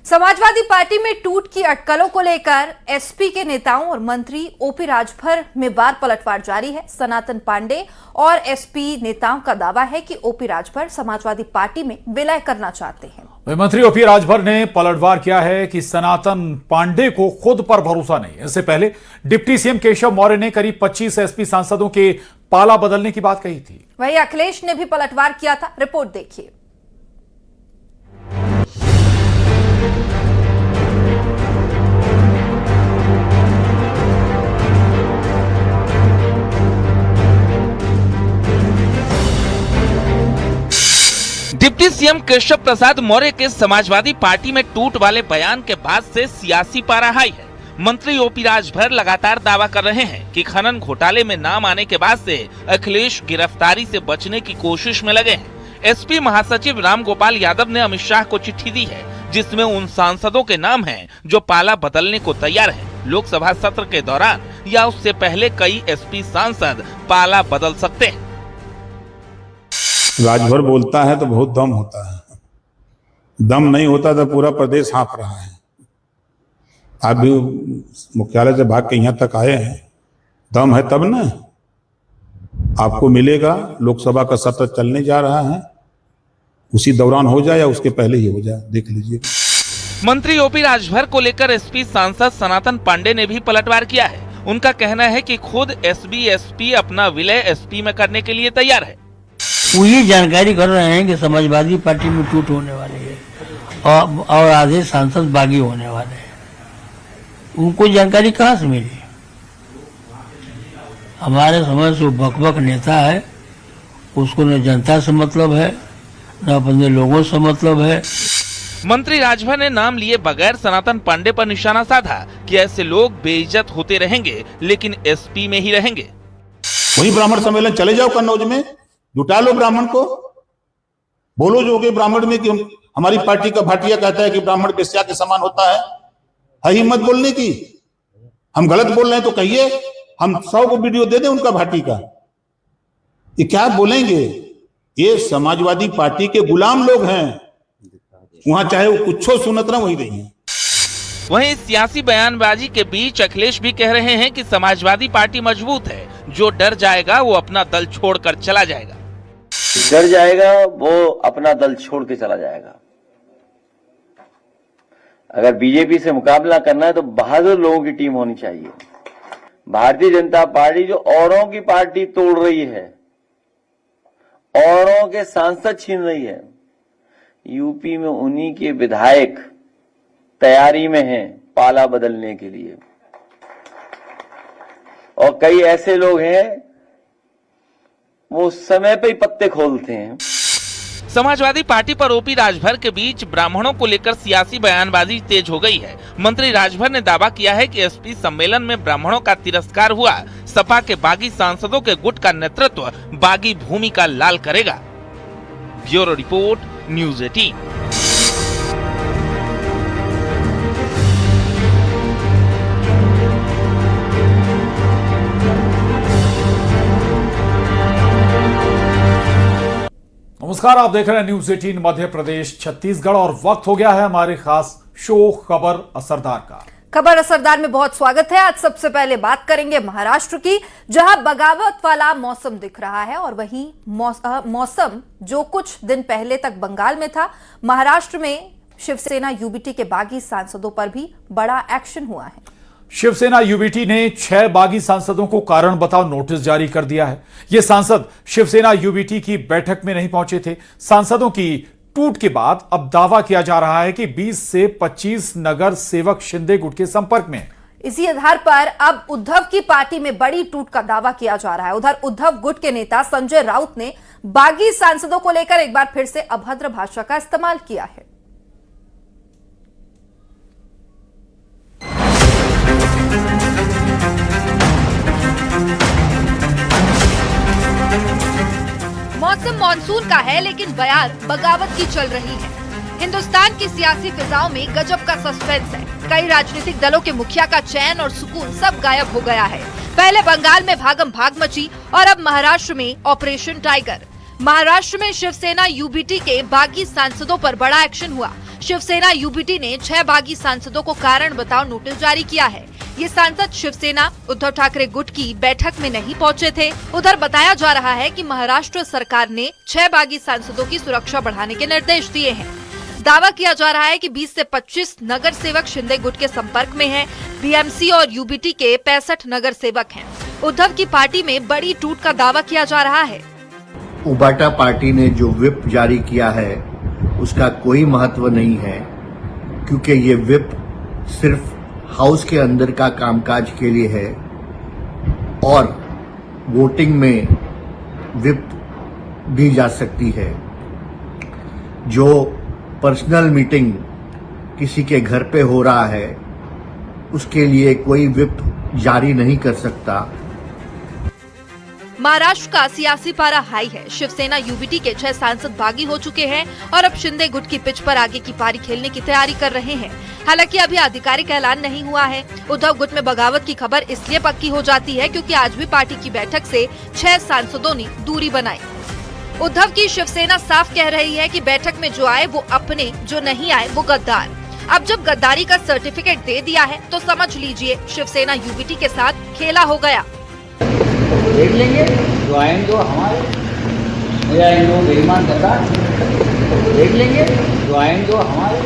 Samajwadi party में टूट की अटकलों को लेकर एसपी के नेताओं और मंत्री ओपी राजभर में बार पलटवार जारी है। सनातन पांडे और एसपी नेताओं का दावा है कि ओपी राजभर समाजवादी पार्टी में विलय करना चाहते हैं। मंत्री ओपी राजभर ने पलटवार किया है कि सनातन पांडे को खुद पर भरोसा नहीं। इससे पहले डिप्टी सीएम केशव मौर्य ने करीब 25 एसपी सांसदों के पाला बदलने की बात कही थी। वहीं अखिलेश ने भी पलटवार किया था। रिपोर्ट देखिए। डिप्टी सीएम केशव प्रसाद मौर्य के समाजवादी पार्टी में टूट वाले बयान के बाद से सियासी पारा हाई है। मंत्री ओपी राजभर लगातार दावा कर रहे हैं कि खनन घोटाले में नाम आने के बाद से अखिलेश गिरफ्तारी से बचने की कोशिश में लगे हैं। एसपी महासचिव रामगोपाल यादव ने अमित शाह को चिट्ठी दी है, जिसमें उन सांसदों के नाम हैं जो पाला बदलने को तैयार हैं। लोकसभा सत्र के दौरान या उससे पहले कई एसपी सांसद पाला बदल सकते हैं। राजभर बोलता है तो बहुत दम होता है, दम नहीं होता तो पूरा प्रदेश हाँफ रहा है। आप भी मुख्यालय से भाग के यहाँ तक आए हैं, दम है तब ना आपको मिलेगा। लोकसभा का सत्र चलने जा रहा है, उसी दौरान हो जाए या उसके पहले ही हो जाए, देख लीजिए। मंत्री ओपी राजभर को लेकर एसपी सांसद सनातन पांडे ने भी पलटवार किया है। उनका कहना है कि खुद एसपी अपना विलय एसपी में करने के लिए तैयार है। वो ये जानकारी कर रहे हैं कि समाजवादी पार्टी में टूट होने वाली है और आधे सांसद बागी होने वाले हैं। उनको जानकारी कहाँ से मिली? हमारे समझ से वो बकबक नेता है, उसको न जनता से मतलब है न अपने लोगों से मतलब है। मंत्री राजभर ने नाम लिए बगैर सनातन पांडे पर निशाना साधा कि ऐसे लोग बेइज्जत होते रहेंगे लेकिन एसपी में ही रहेंगे। वही ब्राह्मण सम्मेलन चले जाओ कन्नौज में, जुटा लो ब्राह्मण को, बोलो जो कि ब्राह्मण में कि हमारी पार्टी का भाटिया कहता है कि ब्राह्मण वेश्या के समान होता है हिम्मत बोलने की। हम गलत बोल रहे हैं तो कहिए, हम 100 को वीडियो दे दें उनका भाटी का। ये क्या बोलेंगे? ये समाजवादी पार्टी के गुलाम लोग हैं, वहां चाहे वो कुछ सुनत ना वही रही है। वहीं सियासी बयानबाजी के बीच अखिलेश भी कह रहे हैं कि समाजवादी पार्टी मजबूत है, जो डर जाएगा वो अपना दल छोड़कर चला जाएगा। डर जाएगा वो अपना दल छोड़ के चला जाएगा। अगर बीजेपी से मुकाबला करना है तो बहादुर लोगों की टीम होनी चाहिए। भारतीय जनता पार्टी जो औरों की पार्टी तोड़ रही है, औरों के सांसद छीन रही है, यूपी में उन्हीं के विधायक तैयारी में हैं पाला बदलने के लिए। और कई ऐसे लोग हैं वो समय पे ही पत्ते खोलते हैं। समाजवादी पार्टी पर ओपी राजभर के बीच ब्राह्मणों को लेकर सियासी बयानबाजी तेज हो गई है। मंत्री राजभर ने दावा किया है कि एसपी सम्मेलन में ब्राह्मणों का तिरस्कार हुआ। सपा के बागी सांसदों के गुट का नेतृत्व बागी भूमिका लाल करेगा। Bureau report, news 18। नमस्कार, आप देख रहे हैं न्यूज़ 18 मध्य प्रदेश छत्तीसगढ़ और वक्त हो गया है हमारे खास शो खबर असरदार का। खबर असरदार में बहुत स्वागत है। आज सबसे पहले बात करेंगे महाराष्ट्र की, जहां बगावत वाला मौसम दिख रहा है और वहीं मौसम जो कुछ दिन पहले तक बंगाल में था, महाराष्ट्र में शिवसेना यूबीटी के बागी सांसदों पर भी बड़ा एक्शन हुआ है। शिवसेना यूबीटी ने 6 बागी सांसदों को कारण बताओ नोटिस जारी कर दिया है। ये सांसद शिवसेना यूबीटी की बैठक में नहीं पहुंचे थे। सांसदों की टूट के बाद अब दावा किया जा रहा है कि 20 से 25 नगर सेवक शिंदे गुट के संपर्क में। इसी आधार पर अब उद्धव की पार्टी में बड़ी टूट का दावा किया जा रहा है। उधर उद्धव गुट के नेता संजय राउत ने बागी सांसदों को लेकर एक बार फिर से अभद्र भाषा का इस्तेमाल किया है। मौसम मानसून का है लेकिन बयार बगावत की चल रही है। हिंदुस्तान की सियासी फिजाओं में गजब का सस्पेंस है। कई राजनीतिक दलों के मुखिया का चैन और सुकून सब गायब हो गया है। पहले बंगाल में भागम भाग मची और अब महाराष्ट्र में ऑपरेशन टाइगर। महाराष्ट्र में शिवसेना यूबीटी के बागी सांसदों पर बड़ा एक्शन हुआ। शिवसेना यूबीटी ने 6 बागी सांसदों को कारण बताओ नोटिस जारी किया है। ये सांसद शिवसेना उद्धव ठाकरे गुट की बैठक में नहीं पहुंचे थे। उधर बताया जा रहा है कि महाराष्ट्र सरकार ने 6 बागी सांसदों की सुरक्षा बढ़ाने के निर्देश दिए हैं। दावा किया जा रहा है कि 20 से 25 नगर सेवक शिंदे गुट के संपर्क में हैं। बीएमसी और यूबीटी के 65 नगर सेवक हैं। उद्धव की पार्टी में बड़ी टूट का दावा किया जा रहा है। उबाटा पार्टी ने जो व्हिप जारी किया है उसका कोई महत्व नहीं है, क्योंकि ये व्हिप सिर्फ हाउस के अंदर का कामकाज के लिए है और वोटिंग में व्हिप दी जा सकती है। जो पर्सनल मीटिंग किसी के घर पे हो रहा है उसके लिए कोई व्हिप जारी नहीं कर सकता। महाराष्ट्र का सियासी पारा हाई है। शिवसेना यूबीटी के 6 सांसद बागी हो चुके हैं और अब शिंदे गुट की पिच पर आगे की पारी खेलने की तैयारी कर रहे हैं। हालांकि अभी आधिकारिक ऐलान नहीं हुआ है। उद्धव गुट में बगावत की खबर इसलिए पक्की हो जाती है क्योंकि आज भी पार्टी की बैठक से 6 सांसदों ने दूरी बनाई। उद्धव की शिवसेना साफ कह रही है कि बैठक में जो आए वो अपने, जो नहीं आए वो गद्दार। अब जब गद्दारी का सर्टिफिकेट दे दिया है तो समझ लीजिए शिवसेना यूबीटी के साथ खेला हो गया। देख लेंगे, जो आएंगे वो हमारे, या इनको बेईमान गद्दार। देख लेंगे, जो आएंगे वो हमारे,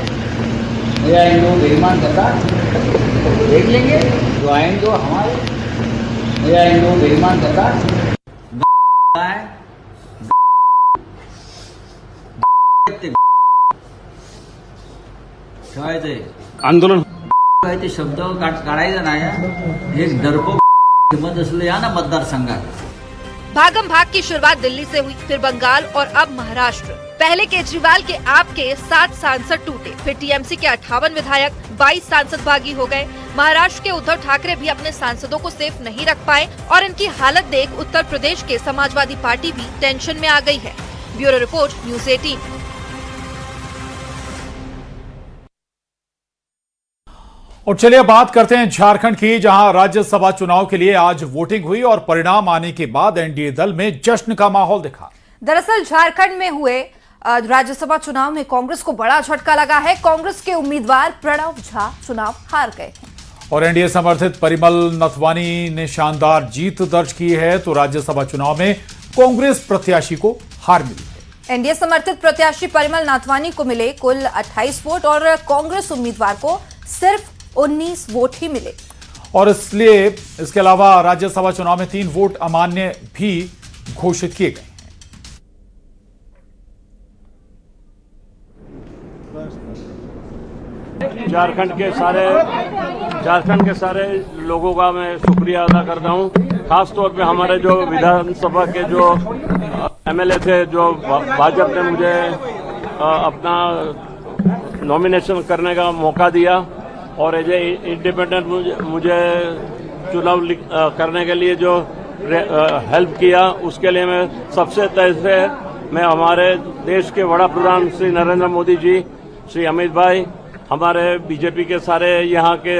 या इनको बेईमान गद्दार। देख लेंगे, जो आएंगे वो हमारे, या इनको बेईमान गद्दार। आंदोलन ते शब्द काढायचा नाही। एक डरपोक हिम्मत असले या ना मतदारसंघात। भागम भाग की शुरुआत दिल्ली से हुई, फिर बंगाल और अब महाराष्ट्र। पहले केजरीवाल के आपके 7 सांसद टूटे, फिर टीएमसी के 58 विधायक, 22 सांसद बागी हो गए। महाराष्ट्र के उद्धव ठाकरे भी अपने सांसदों को सेफ नहीं रख पाए और इनकी हालत देख उत्तर प्रदेश के समाजवादी पार्टी भी टेंशन में आ गई है। Bureau report, news 18। और चलिए बात करते हैं झारखंड की, जहां राज्यसभा चुनाव के लिए आज वोटिंग हुई और परिणाम आने के बाद एनडीए दल में जश्न का माहौल दिखा। दरअसल झारखंड में हुए राज्यसभा चुनाव में कांग्रेस को बड़ा झटका लगा है। कांग्रेस के उम्मीदवार प्रणव झा चुनाव हार गए हैं और एनडीए समर्थित परिमल नथवानी ने शानदार जीत दर्ज की है। तो राज्यसभा चुनाव में कांग्रेस प्रत्याशी को हार मिली है। एनडीए समर्थित प्रत्याशी परिमल नाथवानी को मिले कुल 28 वोट और कांग्रेस उम्मीदवार को सिर्फ 19 वोट ही मिले। और इसलिए इसके अलावा राज्यसभा चुनाव में 3 वोट अमान्य भी घोषित किए गए हैं। झारखंड के सारे लोगों का मैं शुक्रिया अदा करता हूं। खास तौर पे हमारे जो विधानसभा के जो एमएलए थे, जो भाजपा ने मुझे अपना नॉमिनेशन करने का मौका दिया और एज ए इंडिपेंडेंट मुझे चुनाव करने के लिए जो हेल्प किया, उसके लिए मैं सबसे तहे से मैं हमारे देश के वड़ा प्रधान श्री नरेंद्र मोदी जी, श्री अमित भाई, हमारे बीजेपी के सारे यहाँ के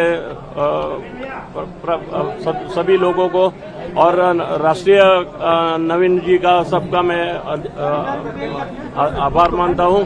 सभी लोगों को और राष्ट्रीय नवीन जी का सबका मैं आभार मानता हूँ।